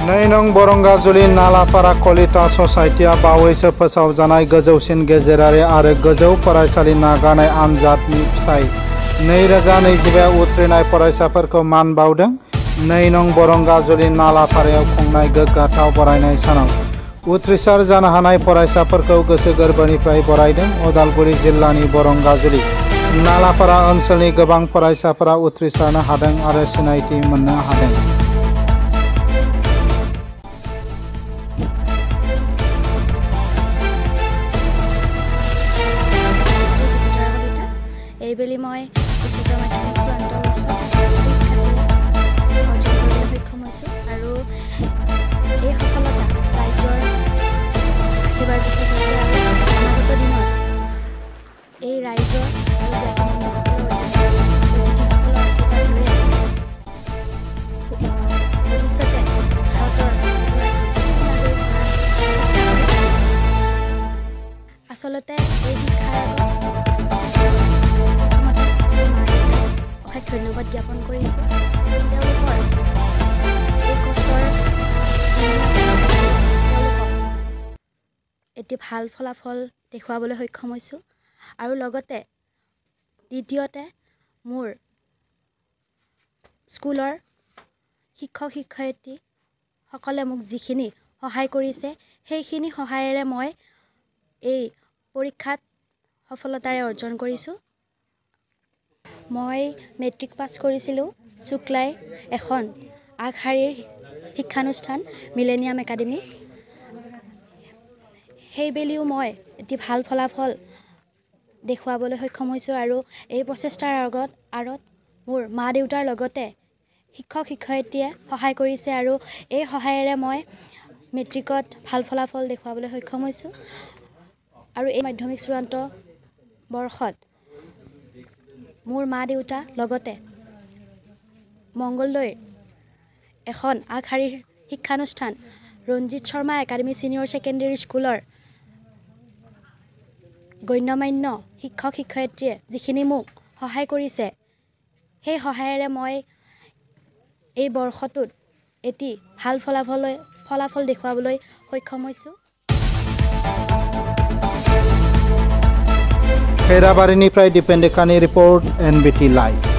नै नं बरंगाजुलि नालापारा कलिता ससाइटिया बावैसो फोसावजानाय गोजौसिन गेजेरारि आरो गोजौ फरायसालि नागानाय आनजादनि फिथाइ 2025 उथ्रिनाय फरायसाफोरखौ मान बावदों। नै नं बरंगाजुलि नालापारायाव खुंनाय गोग्गाथाव बरायनाय सानाव उथ्रिसार जानो हानाय फरायसाफोरखौ गोसो गोरबोनिफ्राय बरायदों। उदालगुरि जिल्लानि बरंगाजुलि नालापारा ओनसोलनि गोबां फरायसाफोरा उथ्रिसारनो हादों आरो सिनायथि मोननो हादों। এইবেলি মই উচ্চতৰ মাধ্যমিক চূড়ান্ত বৰ্ষত অৰ্জন কৰিবলৈ সক্ষম হৈছোঁ আৰু এই সফলতা ৰাজ্যৰ আশীৰ্বাদ হৈছে আৰু অনাগত দিনত এই ৰাইজৰ আৰু জ্ঞাতসকলৰ অতিথিসকলৰ আশীৰ্বাদ লৈ ভৱিষ্যতে ভাৰতৰ আচলতে এই শিক্ষাৰ আগত ধন্যবাদ জ্ঞাপন কৰিছোঁ। তেওঁলোকৰ এই কষ্টৰ তেওঁলোকক এটি ভাল ফলাফল দেখুৱাবলৈ সক্ষম হৈছোঁ আৰু লগতে দ্বিতীয়তে মোৰ স্কুলৰ শিক্ষক শিক্ষয়িত্ৰীসকলে মোক যিখিনি সহায় কৰিছে সেইখিনি সহায়েৰে মই এই পৰীক্ষাত সফলতাৰে অৰ্জন কৰিছোঁ। মই মেট্ৰিক পাছ কৰিছিলোঁ শুক্লাইৰ এখন আগশাৰীৰ শিক্ষানুষ্ঠান মিলেনিয়াম একাডেমি। সেইবেলিও মই এটি ভাল ফলাফল দেখুৱাবলৈ সক্ষম হৈছোঁ আৰু এই প্ৰচেষ্টাৰ আঁৰত মোৰ মা দেউতাৰ লগতে শিক্ষক শিক্ষয়িত্ৰীয়ে সহায় কৰিছে আৰু এই সহায়েৰে মই মেট্ৰিকত ভাল ফলাফল দেখুৱাবলৈ সক্ষম হৈছোঁ আৰু এই মাধ্যমিক চূড়ান্ত বৰ্ষত মোৰ মা দেউতা লগতে মংগলদৈৰ এখন আগশাৰীৰ শিক্ষানুষ্ঠান Ranjit Sharma academy senior secondary স্কুলৰ গণ্যমান্য শিক্ষক শিক্ষয়িত্ৰীয়ে যিখিনি মোক সহায় কৰিছে সেই সহায়েৰে মই এই বৰ্ষটোত এটি ভাল ফলাফল দেখুৱাবলৈ সক্ষম হৈছোঁ। खैराबारिनिफ्राय दिपेन डेकानि रिपर्ट NBT लाइव।